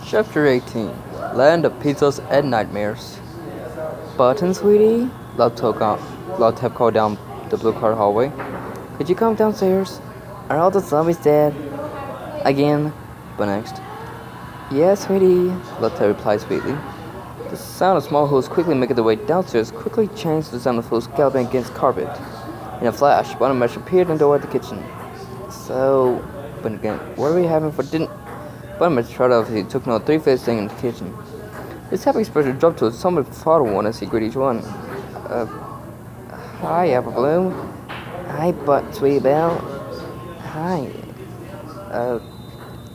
Chapter 18 Land of Pizzas and Nightmares. Button, sweetie? Loud tap called down the blue car hallway. Could you come downstairs? Are all the zombies dead? Again? But next. Yes, sweetie, Loud tap replied sweetly. The sound of small hooves quickly making their way downstairs quickly changed to the sound of hooves galloping against carpet. In a flash, Button Mash appeared in the door of the kitchen. So, but again, what are we having for dinner? Buttermilk shot off he took note 3 things in the kitchen. His happy expression dropped to a somewhat thoughtful one as he greeted each one. Hi, Apple Bloom. Hi, Sweetie Belle. Hi.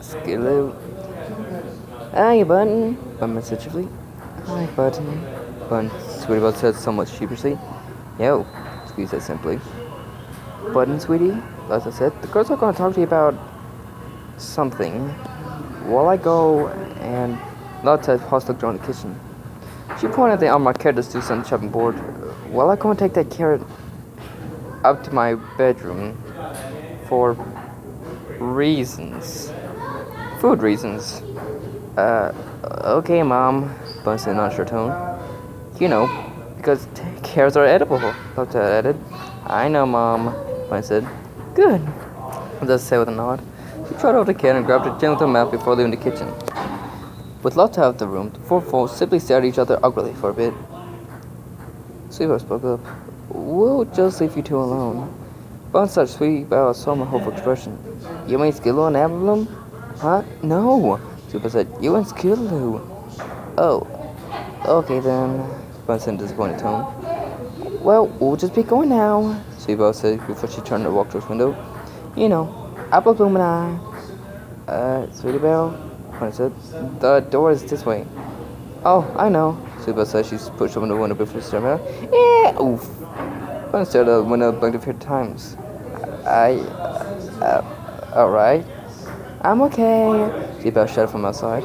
Skiloo. Hi, Button. Button said cheerfully. Hi, Button. Button, Sweetie Belle said somewhat sheepishly. Yo, Squeeze said simply. Button, sweetie, as I said, the girls are going to talk to you about something. While I go and Lotta paused looked around the kitchen. She pointed the unmarked carrots to the chopping board. While I go and take that carrot up to my bedroom for reasons. Food reasons. Okay, Mom, Bun said in an unsure tone. You know, because carrots are edible, Lotta added. I know, Mom, Bun said. Good, Lotta said with a nod. She trotted over the can and grabbed it gently with her mouth before leaving the kitchen. With Lotta out of the room, the four folks simply stared at each other uglily for a bit. Sweetheart spoke up. We'll just leave you two alone. Bun such sweet about a somber hopeful expression. You mean Skillo and Avalon? Huh? No, Sweetheart said. You and Skillo. Oh, okay then, Bun said in a disappointed tone. Well, we'll just be going now, Sweetheart said before she turned to walk towards the window. You know, Apple Bloom and I. Sweetie Belle, I said. The door is this way. Oh, I know, Sweetie Belle said. She pushed open the window before she started out. Yeah, oof. I stared out the window blinked a few times. Alright. I'm okay, Sweetie Belle shouted from outside.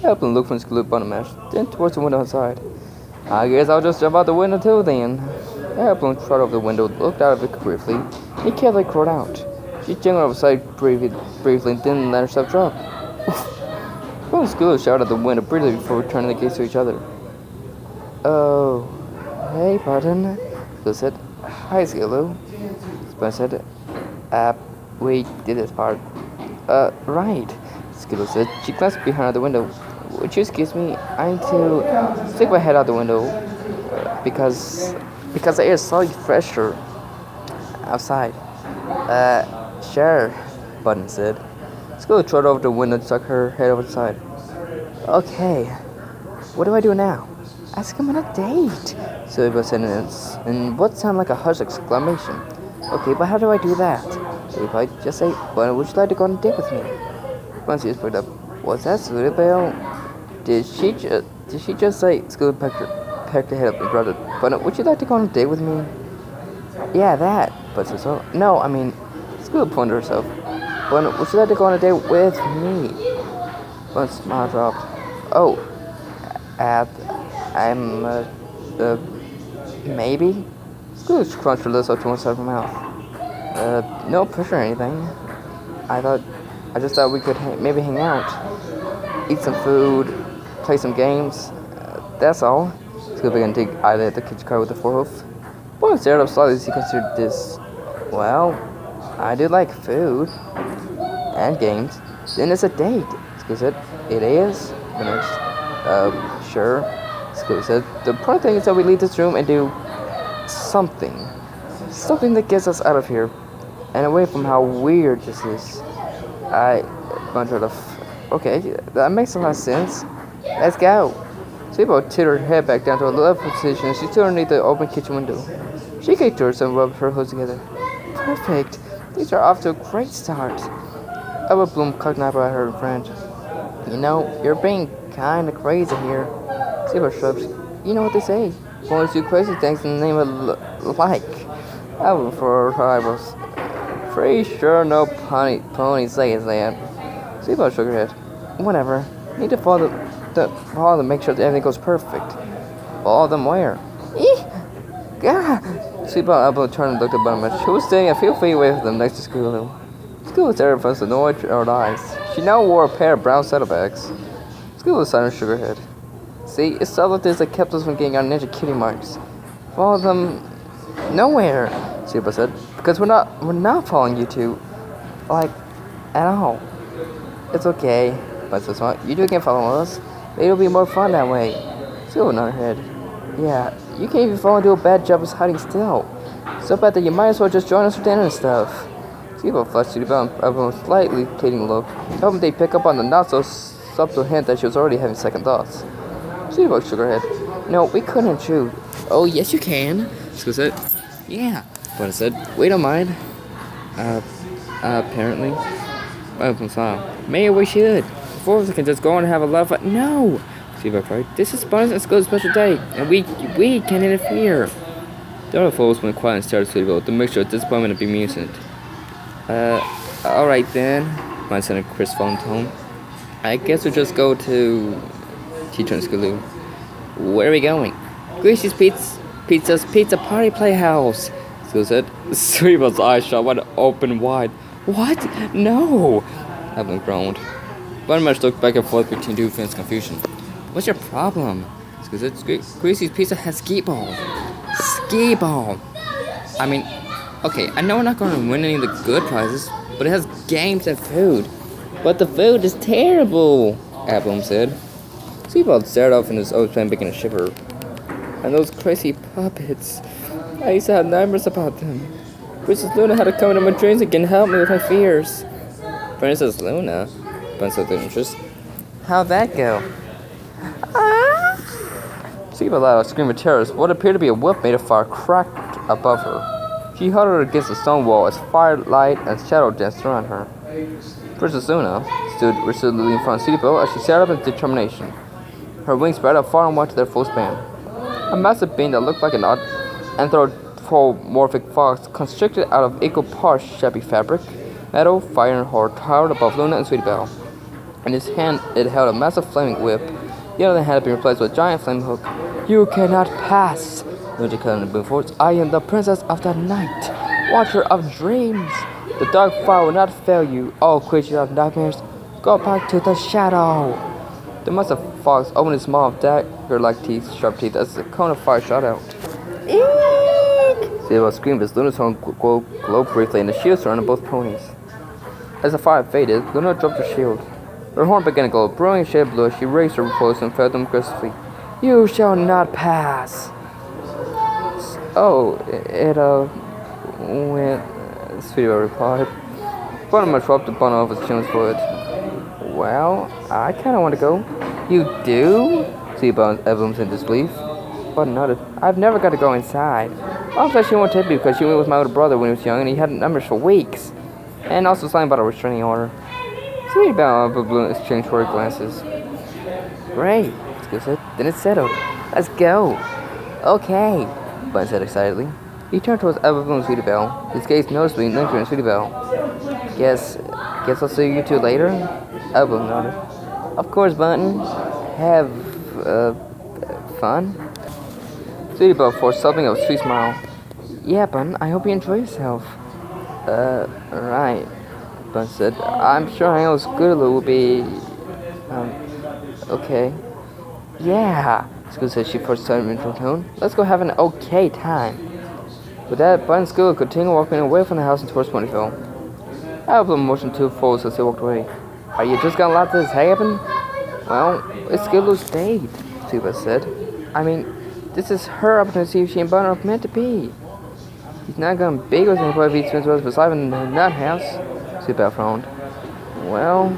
Apple looked from Skillet Button Mash, then towards the window outside. I guess I'll just jump out the window too then. Apple trotted over the window, looked out of it briefly, and he carefully crawled out. She jingled outside briefly and then let herself drop. Bun and Skillo shouted at the window briefly before returning the gaze to each other. Oh, hey, Button, Skillo said. Hi, Skillo, Bun said. We did this part. Right, Skillo said. She glanced behind the window. Would you excuse me? I need to stick my head out the window because the air is slightly fresher outside. Sure, Button said. Skillo trotted over the window and stuck her head over the side. Okay, what do I do now? Ask him on a date, Sylvia said in what sounded like a hushed exclamation. Okay, but how do I do that? Sylvia, just say, Button, would you like to go on a date with me? Button just picked up. What's that, Sylvia? Did she just say? Skillo pecked her head up and grunted. Button, would you like to go on a date with me? Yeah, that. But so no, I mean, Skillo pointed to herself. Button, would you like to go on a date with me? Button's smile dropped. Oh, maybe? Skillo crunched her lips up to one side of her mouth. No pressure or anything. I just thought we could maybe hang out, eat some food, play some games. That's all. Skillo began to dig idly at the kitchen cart with the forehoof. Button stared up slightly as he considered this. Well, I do like food and games. Then it's a date, Skillo said. It is? Sure, Skillo said. The important thing is that we leave this room and do something. Something that gets us out of here and away from how weird this is. I bungered off. Okay, that makes a lot of sense. Let's go. Sweepo tilted her head back down to a level position as she stood underneath the open kitchen window. She kicked to herself and rubbed her hooves together. Perfect. These are off to a great start. Albert Bloom cocked an eyebrow at her friend. You know, you're being kinda crazy here. Sweepo shrugged. You know what they say. Boys do crazy things in the name of like. Albert furrowed her eyebrows. Pretty sure no pony says that. Sweepo shook her head. Whatever. Need to follow to make sure that everything goes perfect. Follow them where? God! Sweepo Elbow turned and looked at Buttermilk, who was standing a few feet away from them next to Skillo. Skillo stared at us with no eyes. She now wore a pair of brown saddlebags. School of Silent Sugarhead. See, it's all of this that kept us from getting our ninja kitty marks. Follow them nowhere, Super said. Because we're not following you two. Like, at all. It's okay, but so smart. You two can follow us. It'll be more fun that way. Still in our head. Yeah, you can't even follow and do a bad job of hiding still. So bad that you might as well just join us for dinner and stuff. Steve flushed to a slightly pleading look, hoping they'd pick up on the not so subtle hint that she was already having second thoughts. Steve shook her head. No, we couldn't shoot. Oh, yes you can. Scoot said. Yeah. But I said, we don't mind. Apparently. Open smile. Maybe we should. Four of us can just go and have a lot of fun. No! Steve cried. This is Bonus and School's special day, and we can't interfere. The other folks went quiet and stared at Sweetie with a mixture of disappointment and bemusement. Alright then, my son in Chris phone tone. I guess we'll just go to teacher and Scaloo. Where are we going? Greasy's Pizza's Pizza Party Playhouse, Scaloo said. Sweetie's eyes shot wide. What? No! Evelyn groaned. Bunmash looked back and forth between two fans' confusion. What's your problem? Scaloo said. Greasy's Pizza has skee ball. Skee ball! I mean, okay, I know we're not going to win any of the good prizes, but it has games and food. But the food is terrible, Abloom said. Seabald stared off in his old plan, making a shiver. And those crazy puppets. I used to have nightmares about them. Princess Luna had to come into my dreams again and help me with my fears. Princess Luna? Princess with interest. How'd that go? Seabald let out a scream of terror as what appeared to be a whip made of fire cracked above her. She huddled against the stone wall as firelight and shadow danced around her. Princess Luna stood resolutely in front of Seabald as she sat up in determination. Her wings spread out far and wide to their full span. A massive being that looked like an anthropomorphic fox constricted out of equal parts shabby fabric, metal, fire, and horror towered above Luna and Sweetie Belle. In his hand it held a massive flaming whip. The other hand had been replaced with a giant flame hook. You cannot pass, Luna declared in boom force. I am the princess of the night, watcher of dreams. The dark fire will not fail you, all creatures of nightmares. Go back to the shadow. The massive fox opened its mouth, dagger-like teeth, sharp teeth, as a cone of fire shot out. Eek! Sable screamed as Luna's horn glowed briefly, and the shield surrounded both ponies. As the fire faded, Luna dropped her shield. Her horn began to glow, a brilliant shade of blue as she raised her clothes and fed them aggressively. You shall not pass! Oh, it went... Sweetie replied. Buttermuch rubbed the bun off his chin's foot. Well, I kinda want to go. You do? Seabound Evelyn's in disbelief. But nodded. I've never got to go inside. Mom said she won't take me because she went with my older brother when he was young and he had numbers for weeks. And also something about a restraining order. Seabound and Blue exchanged worried glances. Great, Skill said. Then it's settled. Let's go. Okay, Bun said excitedly. He turned towards Evelyn and Sweetie Belle, his gaze noticeably lingering on Sweetie Belle. Guess I'll see you two later? Evelyn nodded. Of course, Button. Have, fun? Sweetie Belle forced something of a sweet smile. Yeah, Button, I hope you enjoy yourself. Right, Button said. I'm sure hanging out with Scootaloo will be, okay. Yeah, Scoot said she first started in her tone. Let's go have an okay time. With that, Button and Scootaloo continued walking away from the house and towards Ponyville. Evelyn motioned to forwards as they walked away. Are you just gonna let this happen? Well, it's Scootaloo's date, Tuba said. I mean, this is her opportunity to see if she and Button are meant to be. He's not gonna be with anybody if he spends the rest of his life in the nut house, Tuba frowned. Well,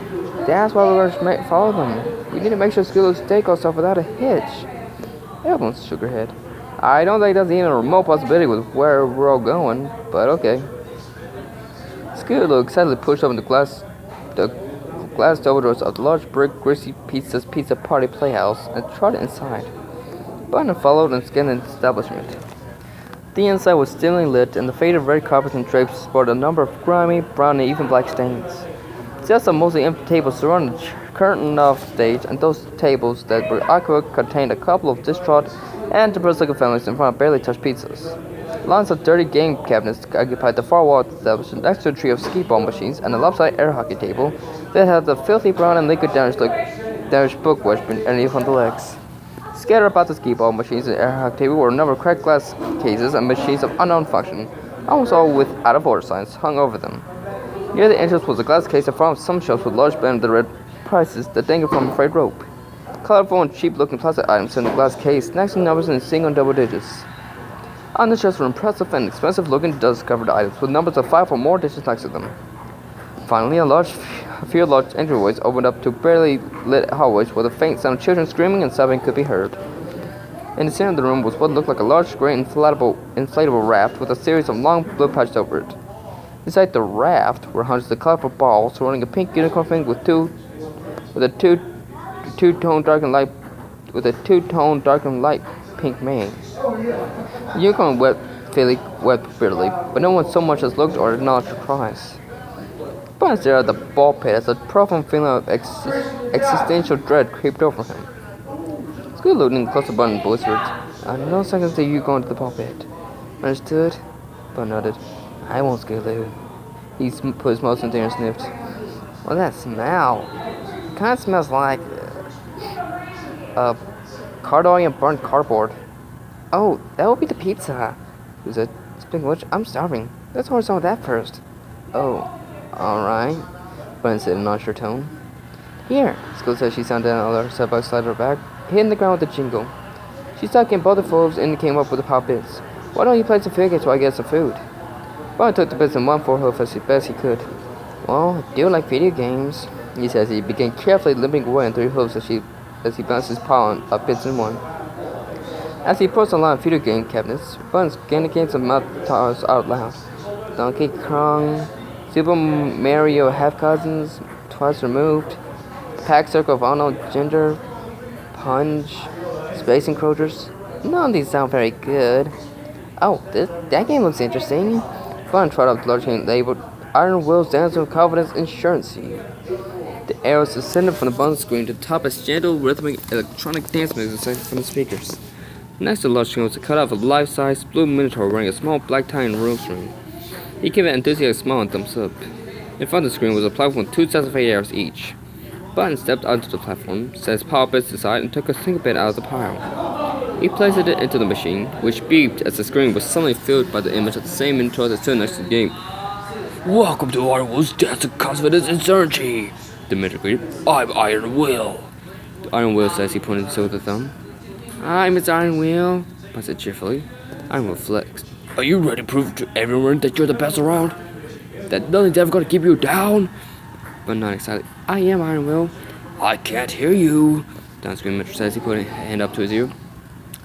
that's why we're gonna follow them. We need to make sure Scootaloo's date goes off without a hitch. Evelyn shook her head. I don't think that's even a remote possibility with where we're all going, but okay. Scootaloo excitedly pushed open the glass double doors of the large brick Greasy Pizza's Pizza Party Playhouse and trotted inside. Button followed and scanned the establishment. The inside was dimly lit, and the faded red carpets and drapes sported a number of grimy, brown, and even black stains. Just some mostly empty tables surrounded the curtained-off stage, and those tables that were occupied contained a couple of distraught and depressed-looking families in front of barely touched pizzas. Lines of dirty game cabinets occupied the far wall of the establishment next to a trio of skee ball machines and a lopsided air hockey table that had a filthy brown and liquid damage damaged book wedged underneath on the legs. Scattered about the skee-ball machines and air hockey table were a number of cracked glass cases and machines of unknown function, almost all with out-of-order signs hung over them. Near the entrance was a glass case in front of some shelves with large bands of the red prices that dangled from a frayed rope. Colorful and cheap-looking plastic items in the glass case, next to numbers in single and double digits. On the shelves were impressive and expensive-looking dust-covered items with numbers of 5 or more digits next to them. Finally, a few large entryways opened up to barely lit hallways where the faint sound of children screaming and sobbing could be heard. In the center of the room was what looked like a large gray inflatable raft with a series of long blue patches over it. Inside the raft were hundreds of colorful balls surrounding a pink unicorn thing with a two-tone dark and light pink mane. The unicorn wept bitterly, but no one so much as looked or acknowledged surprise. Bun stared at the ball pit as a profound feeling of existential dread crept over him. Scoot leaning close to Bun and whispered, "I know seconds till you go into the ball pit." "Understood?" Bun nodded. "I won't, Scootaloo." He put his mouth in there and sniffed. "What's that smell? Kinda smells like card oil and burnt cardboard." "Oh, that will be the pizza," he said. "Speaking of which, I'm starving. Let's order some of that first." "Oh, alright," Bun said in a nonchalant tone. "Here," Scoot said. She sat down on her step by slide her back, hitting the ground with a jingle. She stuck in both the folds and came up with the pop bits. "Why don't you play some figures while I get some food?" Bun took the bits in one forehoof as best he could. "Well, I do like video games," he said as he began carefully limping away in 3 hooves as he bounced his paw up bits in one. As he approached a line of video game cabinets, Bun scanned the games and mouth titles out loud. Donkey Kong, Super Mario Half Cousins, Twice Removed, Pack Circle of Unknown Gender, Punch, Space Encroachers. None of these sound very good. "Oh, that game looks interesting." Bun tried out the large game labeled Iron Will's Dance of Confidence Insurance. The arrows descended from the Bun screen to top a gentle, rhythmic electronic dance music from the speakers. Next to the large screen was a cutout of a life-size blue minotaur wearing a small black tie and rose ring. He gave an enthusiastic smile and thumbs up. In front of the screen was a platform with 2 sets of 8 arrows each. Button stepped onto the platform, set his paw bits aside, and took a single bit out of the pile. He placed it into the machine, which beeped as the screen was suddenly filled by the image of the same minotaur that stood next to the game. "Welcome to Iron Will's Dance of Confidence and Certainty," the minotaur greeted. "I'm Iron Will." The Iron Will says he pointed to with a thumb. "Hi, Mr. Iron Will," I said cheerfully. Iron Will flexed. "Are you ready to prove to everyone that you're the best around? That nothing's ever gonna keep you down?" But not excited. "I am Iron Will." "I can't hear you," Downscreen Minotaur says. He put a hand up to his ear.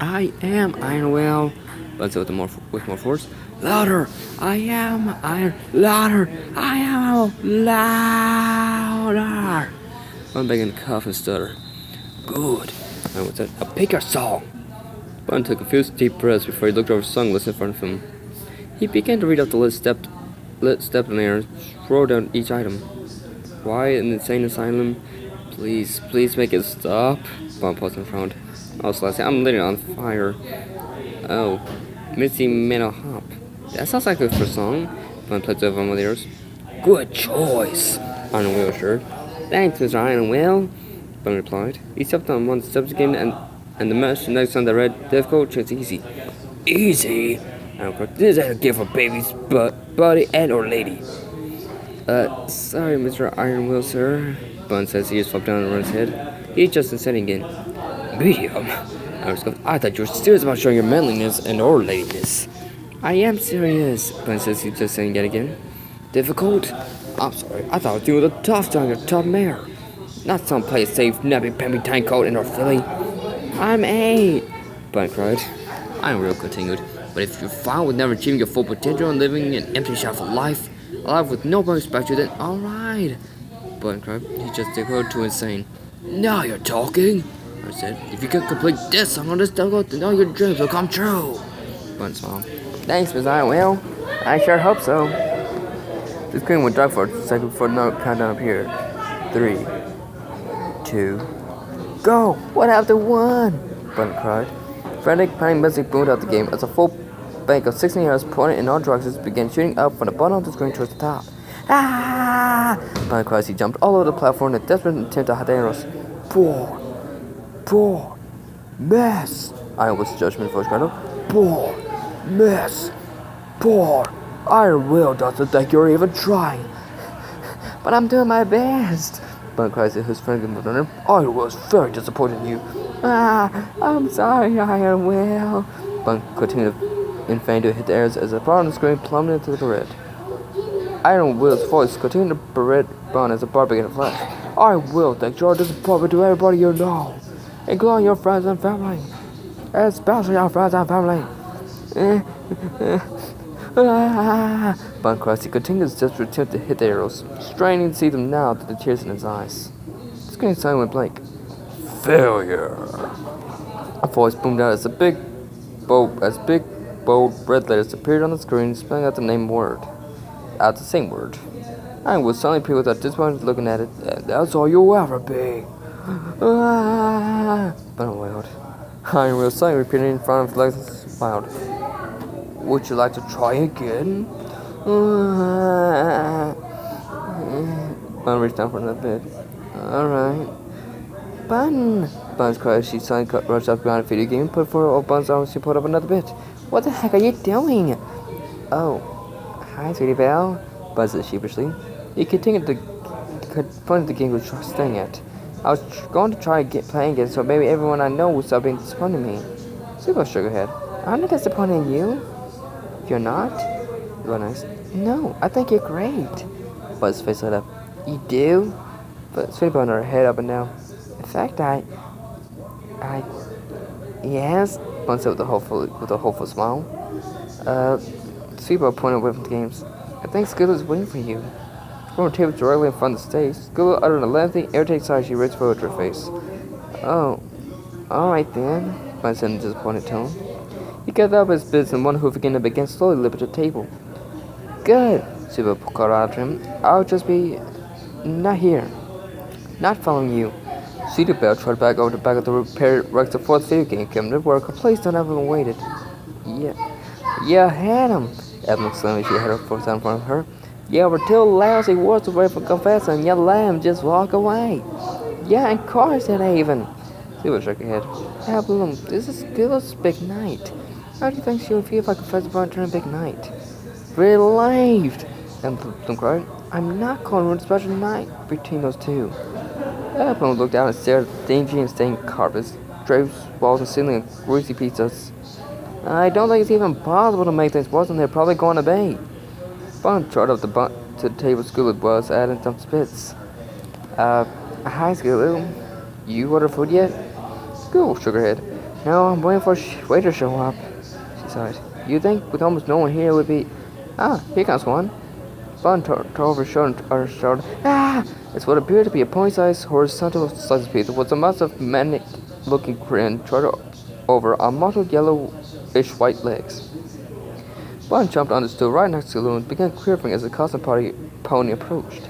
"I am Iron Will," Bud said with more force. "Louder! I am Iron. Louder! I am louder!" Bud began to cough and stutter. "Good," Iron Will said. "Now pick your song." Bud took a few deep breaths before he looked over his song list in front of him. He began to read off the list, stepped in there, and wrote down each item. "Why an insane asylum? Please make it stop." Bud paused and frowned. "Also, last I'm literally on fire." "Oh, Misty Meadow Hop. That sounds like a good for a song." Bud played over one of theirs. "Good choice," Iron Will assured. "Thanks, Mr. Iron Will," Bud replied. He stepped on one step again and the mesh next on the red difficult chose easy. "Easy?" Iron Crook. "This ain't a gift for babies, but buddy and or lady." Sorry, Mr. Iron Will, sir," Bun says he just flopped down and run his head. He's just setting again. "Medium?" I thought you were serious about showing your manliness and or ladiness." "I am serious," Bun says he's just saying yet again. "Difficult? I'm sorry, I thought you were the tough young tough mare. Not some place safe, nappy, pammy, tank coat in our filly." "I'm 8, Bun cried. Iron Will continued. "But if you're fine with never achieving your full potential and living an empty shell of life, a life with nobody respect you, then alright," Bun cried. He just declared too insane. "Now you're talking," I said. "If you can complete this song on this double, then all your dreams will come true." Bun smiled. "Thanks, Miss Iron Will. I sure hope so." The screen went dark for a second before the countdown appeared. 3, 2, go! What happened to 1? Bun cried. Frantic, panic music boomed out the game as a full bank of 16 arrows pointed in all directions began shooting up from the bottom of the screen towards the top. "Ah!" Bun cried as he jumped all over the platform in a desperate attempt to hide the arrows. Poor mess. I was judgment for Shadow. Poor mess. Poor. Iron Will doesn't think you're even trying. But I'm doing my best. Bun cries at his friend and mother. I was very disappointed in you. I'm sorry, Iron Will. Bun continued in vain to hit the air as a bar on the screen plummeted into the red. Iron Will's voice continued to berate Bun as the bar began to flash. I will think you're a disappointment to everybody you know, including your friends and family. Especially our friends and family. Bun cries. He continues his desperate attempt to hit the arrows, straining to see them now through the tears in his eyes. The screen suddenly went blank. Failure. A voice boomed out as big, bold red letters appeared on the screen, spelling out the same word. I was suddenly people that disappointed looking at it, and that's all you'll ever be. Bun wailed. Iron Will suddenly repeated in front of the legs and smiled. Would you like to try again? Bun reached down for another bit. Alright. Bun! Bun's cried. She suddenly rushed up behind a video game, put forward all Bun's arms, she pulled up another bit. What the heck are you doing? Oh. Hi, Sweetie Belle. Bun said sheepishly. He continued to confront the game he was staying at. I was going to try playing it, so maybe everyone I know would stop being disappointed in me. Sweetie Belle shook her head. I'm not disappointed in you. You're not? You are nice. No, I think you're great. Buz's face lit up. You do? But Sweetie Belle nodded her head up and down. In fact, yes, Bun said with a hopeful smile. Sweetie Belle pointed away from the games. I think Skittle is waiting for you. From her table directly in front of the stage, Skittle uttered a lengthy, irritated sigh as she reached forward to her face. Oh, alright then, Bun said in a disappointed tone. He gathered up his bits and one hoof again and began slowly to lift the table. Good, Sweetie Belle called out to him. I'll just be not here. Not following you. Sweetie Belle trotted back over the back of the repaired Rex the fourth video game cabinet where her place on everyone waited. Yeah, had him. Evelyn exclaimed as she had her foot down in front of her. Yeah, we're too lousy words away from confessing. You let him just walk away. Yeah, of course it even. Sweetie Belle shook her head. Evelyn, this is Skittle's big night. How do you think she would feel if I confessed upon her big night? Relieved. Evelyn cried. I'm not calling it a special night between those two. Evelyn looked down and stared at the dingy and stained carpets, drapes, walls, and ceiling of greasy pizzas. I don't think it's even possible to make things worse than they're probably going to be. Bun trotted up to the table Skittle was at and dumped spits. Hi Skittle. You ordered food yet? Skittle shook her head. No, I'm waiting for a waiter to show up. She sighed. You think with almost no one here it would be... Ah, here comes one. Bun tore over her shoulder and shouted, Ah! It's what appeared to be a pony-sized horizontal slice of pizza with a massive manic-looking grin trotted over a mottled yellowish white legs. Bun jumped on the stool right next to Lou and began quivering as the costume pony approached.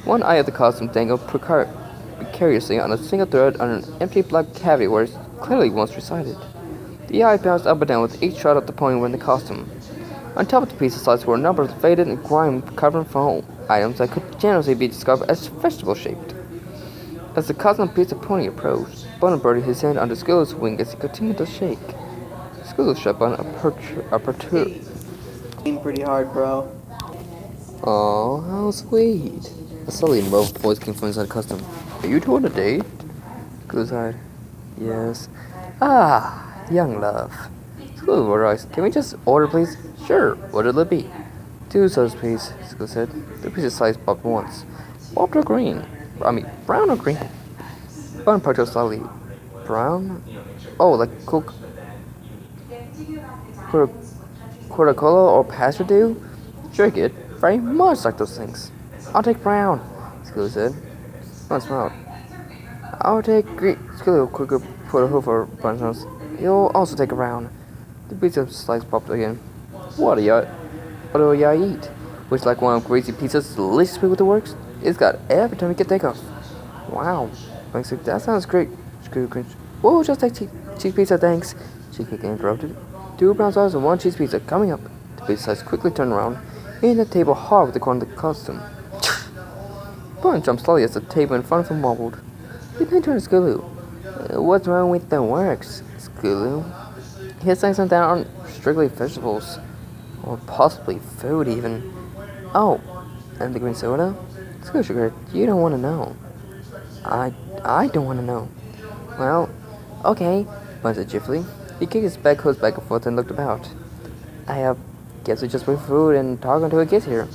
One eye of the costume dangled precariously on a single thread on an empty black cavity where it clearly once resided. The eye bounced up and down with each shot of the pony wearing the costume. On top of the pizza slice were a number of faded and grime-covered foam items that could generally be described as vegetable-shaped. As the costume pizza pony approached, Bun buried his hand under Skittle's wing as he continued to shake. Skittle shut Bun a perturbed. Pretty hard, bro. Aw, how sweet. A sully muffled voice came from inside the costume. Are you two on a date? Skittle sighed. Yes. Ah, young love. Skittle rolled her eyes. Can we just order, please? Sure. What'll it be? 2 subs, please, Skittle said. The pizza slice popped once. Popped or green? Brown or green? Bun protested slightly. Brown? Oh, like Coca-Cola or Pastor do? Drink it. Very much like those things. I'll take brown, Skittle said. Bun smiled. I'll take green. Skittle quickly put a hoof over Bun's nose. You'll also take a brown. The pizza slice popped again. What do y'all eat? Would you like one of Greasy Pizza's delicious with the works? It's got every time you can think of. Wow. That sounds great. Skittle cringed. Oh, just take cheese pizza, thanks. She quickly interrupted. 2 brown sauces and 1 cheese pizza coming up. The pizza slice quickly turned around, hitting the table hard with the corner of the costume. Bun jumped slowly as the table in front of him wobbled. He then turned to Skulu. What's wrong with the works, Skulu? His things that aren't strictly vegetables. Or possibly food, even. Oh, and the green soda? Skulu sugar, you don't want to know. I don't want to know. Well, okay, answered Jiffly. He kicked his back hose back and forth and looked about. I guess we just wait for food and talk until it gets here.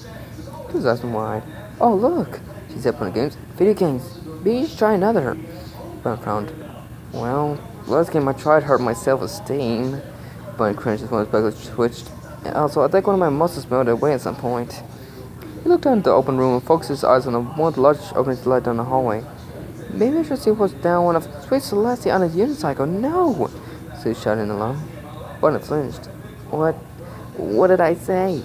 She was asking wide. Oh, look, she said, playing games. Video games. Maybe you should try another. Bun frowned. Well, last game I tried hurt my self-esteem. Bun cringed as one of his back twitched. And also, I think one of my muscles melted away at some point. He looked out into the open room and focused his eyes on one of the largest openings to light down the hallway. Maybe I should see what's down one of Sweet Celestia on his unicycle. No! Sue shouted in alarm. Bun flinched. What did I say?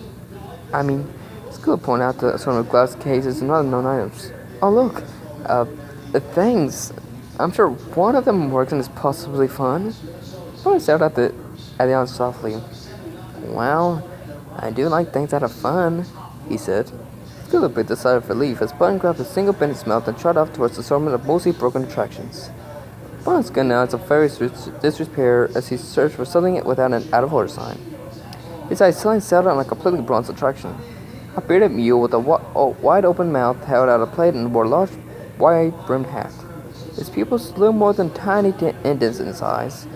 I mean, School pointed out the assortment of glass cases and other known items. Oh, look. The things. I'm sure one of them works and is possibly fun. Bun stared at the aunt softly. Well, I do like things that are fun, he said. School breathed a sigh of relief as Bun grabbed a single pen in his mouth and trotted off towards the assortment of mostly broken attractions. Bun's gun now is of various disrepair as he searched for something without an out-of-order sign. His eyes suddenly settled on a completely bronze attraction. A bearded mule with a wide-open mouth held out a plate and wore a large, wide-brimmed hat. His pupils, little more than tiny indents in his eyes,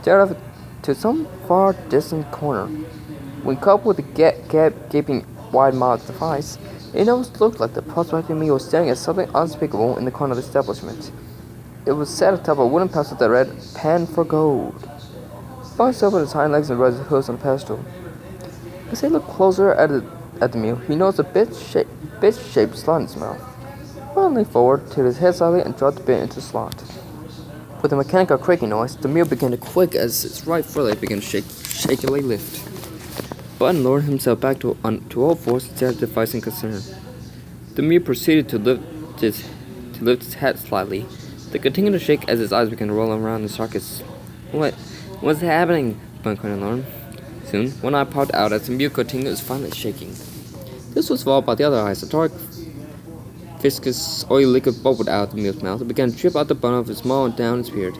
stared off to some far distant corner. When coupled with the gaping wide mouth device, it almost looked like the prospecting mule was staring at something unspeakable in the corner of the establishment. It was set atop a wooden pedestal that read, "Pan for Gold." Bun stood on his hind legs and raised his hooves on the pedestal. As he looked closer at the mule, he noticed a bit-shaped slot in its mouth. Bun leaned forward, tilted his head slightly, and dropped the bit into the slot. With a mechanical creaking noise, the mule began to quake as its right foreleg began to shakily lift. Bun lowered himself back to all fours and stared at the device in concern. The mule proceeded to lift its head slightly. They continued to shake as his eyes began to roll around in sockets. What's happening? Bun cried in alarm. Soon, one eye popped out as the mule continued its violent shaking. This was followed by the other eyes. A dark, viscous, oily liquid bubbled out of the mule's mouth and began to drip out the bottom of his maw and down his beard.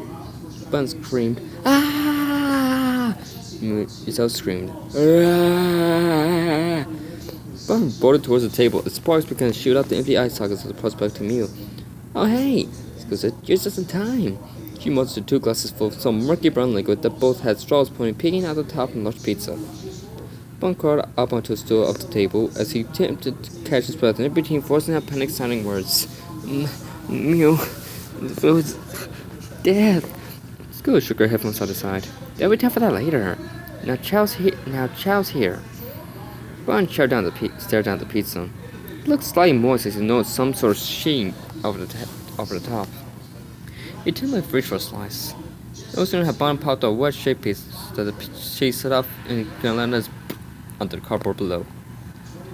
Bun screamed, "Ah!" Himself screamed, "Ah!" Bun boarded towards the table. The sparks began to shoot out the empty eye sockets of the prospecting mule. "Oh, hey!" School said, "You're just in time." She mustered 2 glasses full of some murky brown liquid that both had straws peeking out the top of a large pizza. Bun crawled up onto a stool of the table as he attempted to catch his breath in between forcing out panic-sounding words. "Mule, food's death." School shook her head from side to side. "There'll be time for that later. Now Chow's here." Bun stared down at the pizza. It looked slightly moist as he noticed some sort of sheen over the top. He timidly reached for a slice. No sooner had Bun popped a wedge-shaped piece that the cheese set off and landed onto the cardboard below.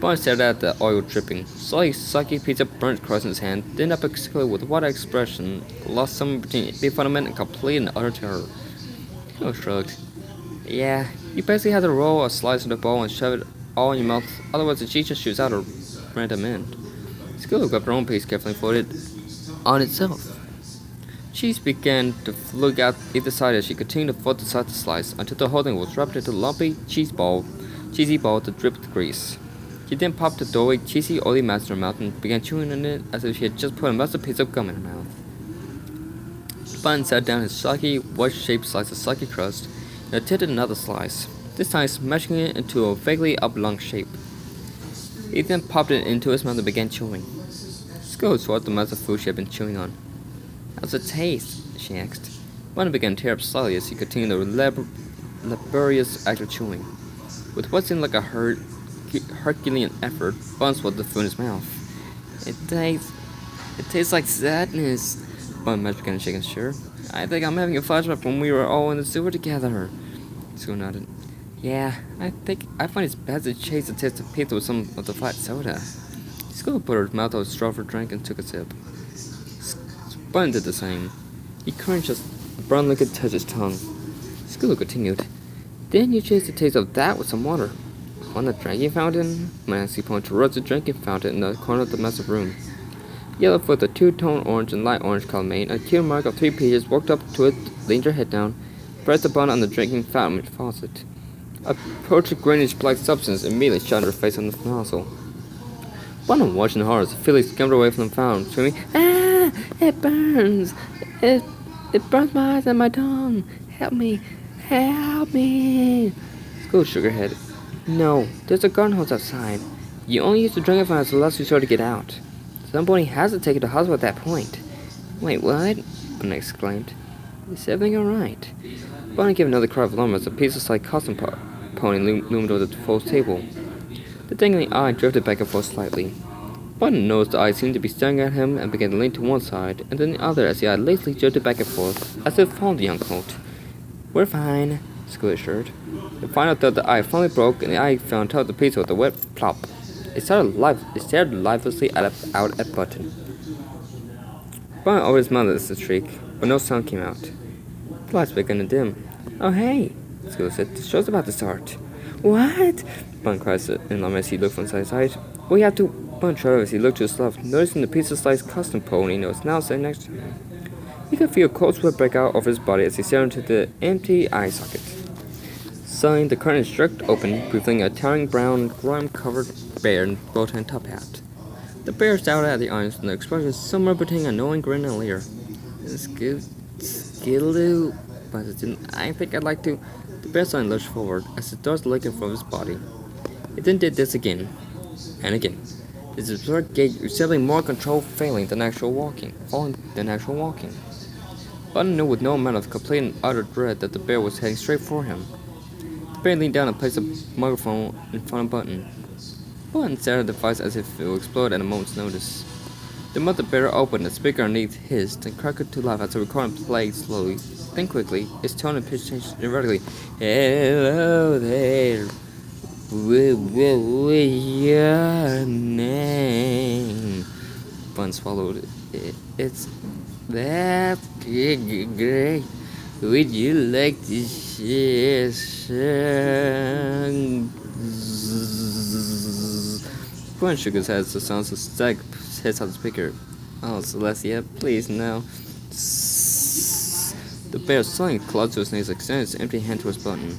Bun stared at the oil dripping. Slightly sucky pizza burnt across his hand, then up particularly with what expression lost somewhere between befuddlement and complete and utter terror. He shrugged. "Yeah, you basically have to roll a slice in the bowl and shove it all in your mouth, otherwise the cheese just shoots out a random end." School grabbed her own piece carefully folded on itself. Cheese began to fluke out either side as she continued to fold the side to slice until the whole thing was wrapped into a lumpy cheesy ball that dripped with grease. She then popped the doughy, cheesy, oily mass in her mouth and began chewing on it as if she had just put a massive piece of gum in her mouth. Bun sat down his soggy, wedge-shaped slice of soggy crust and attempted another slice, this time smashing it into a vaguely oblong shape. He then popped it into his mouth and began chewing. School swallowed the mass of food she had been chewing on. "How's it taste?" she asked. Bun began to tear up slowly as he continued the laborious act of chewing. With what seemed like a Herculean effort, Bun swallowed the food in his mouth. It tastes like sadness." Bun began to shake his shirt. "I think I'm having a flashback when we were all in the sewer together." School nodded. "Yeah, I find it's best to chase the taste of pizza with some of the flat soda." School put her mouth on a straw for a drink and took a sip. Bun did the same. He crunched as the brown liquid touched his tongue. School continued. "Then you chase the taste of that with some water. On the drinking fountain?" Nancy pointed towards the drinking fountain in the corner of the massive room. Yellow with a two-tone orange and light orange color mane, a cute mark of 3 pages, walked up to it, leaned her head down, pressed the button on the drinking fountain faucet. A purple greenish black substance immediately shot her face on the nozzle. Button watched in horror as Felix scampered away from the fountain, screaming, "Ah! It burns! It burns my eyes and my tongue! Help me! Help me!" School shook her head. "No, there's a garden hose outside. You only used to drink it when it's the last resort to get out. Somebody has to take you to the hospital at that point." "Wait, what?" Button exclaimed. "Is everything alright?" Button gave another cry of alarm as a piece of slight custom pony loomed over the false table. The dangling eye drifted back and forth slightly. Button noticed the eye seemed to be staring at him and began to lean to one side and then the other as the eye lazily drifted back and forth, as if following the young colt. "We're fine," School assured. The final thought the eye finally broke and the eye fell on top of the pizza with a wet plop. It stared lifelessly out at Button. Button always smiled at the shriek, but no sound came out. The lights began to dim. "Oh hey," School said, "the show's about to start." "What?" Button cried in alarm as he looked from side to side. "We have to—" Button shuddered as he looked to his left, noticing the pizza slice custom pony that was now sitting next to him. He could feel a cold sweat break out over his body as he stared into the empty eye socket. Suddenly, the curtain jerked open, revealing a towering brown, grime-covered bear in bow tie and top hat. The bear stared at the audience with an expression somewhere between a knowing grin and a leer. "Skidoo," Button didn't. "I think I'd like to—" The bear suddenly lurched forward as the doors leaked from his body. It then did this again, and again. His absurd gait resembling more control falling than actual walking. Button knew with no amount of complete and utter dread that the bear was heading straight for him. The bear leaned down and placed a microphone in front of Button. Button stared at the device as if it would explode at a moment's notice. The mouth of the bear opened, and the speaker underneath hissed and crackled to life as the recording played slowly, then quickly. Its tone and pitch changed erratically. "Hello there. What's your name?" Button swallowed. "It's that great. Would you like to share some?" Button shook his head as the sounds of static hits on the speaker. "Oh, Celestia, please no." The bear suddenly clutched to his knees, extended its empty hand towards Button.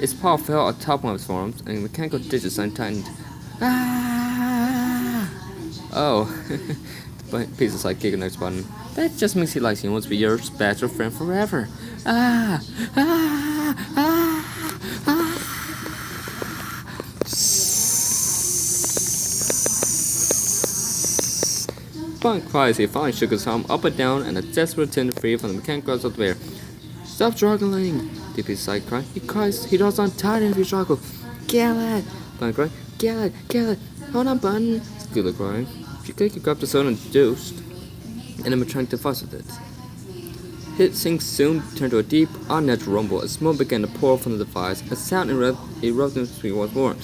Its paw fell atop one of his forearms, and the mechanical digits untightened. "Ah!" "Oh," the piece of like giggled next Button. "That just means he likes you and wants to be your special friend forever. Ah! Ah! Ah! Ah!" Button cried as he finally shook his arm up and down in a desperate attempt to free from the mechanical grasp of the bear. "Stop struggling!" the piece of cried. He draws on tighter if you struggle." "Kill it!" Button cried. "Kill it! Kill it! Hold on, Button!" Scooter cried. She quickly grabbed the soda and juiced, and then trying to fuss with it. Hissing soon turned to a deep, unnatural rumble as smoke began to pour from the device, as sound erupted into speed once more.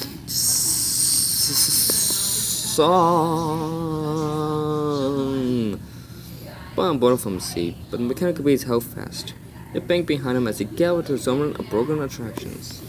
Song! Button boarded from his seat, but the mechanical beast held fast. It banged behind him as he galloped to his own of broken attractions.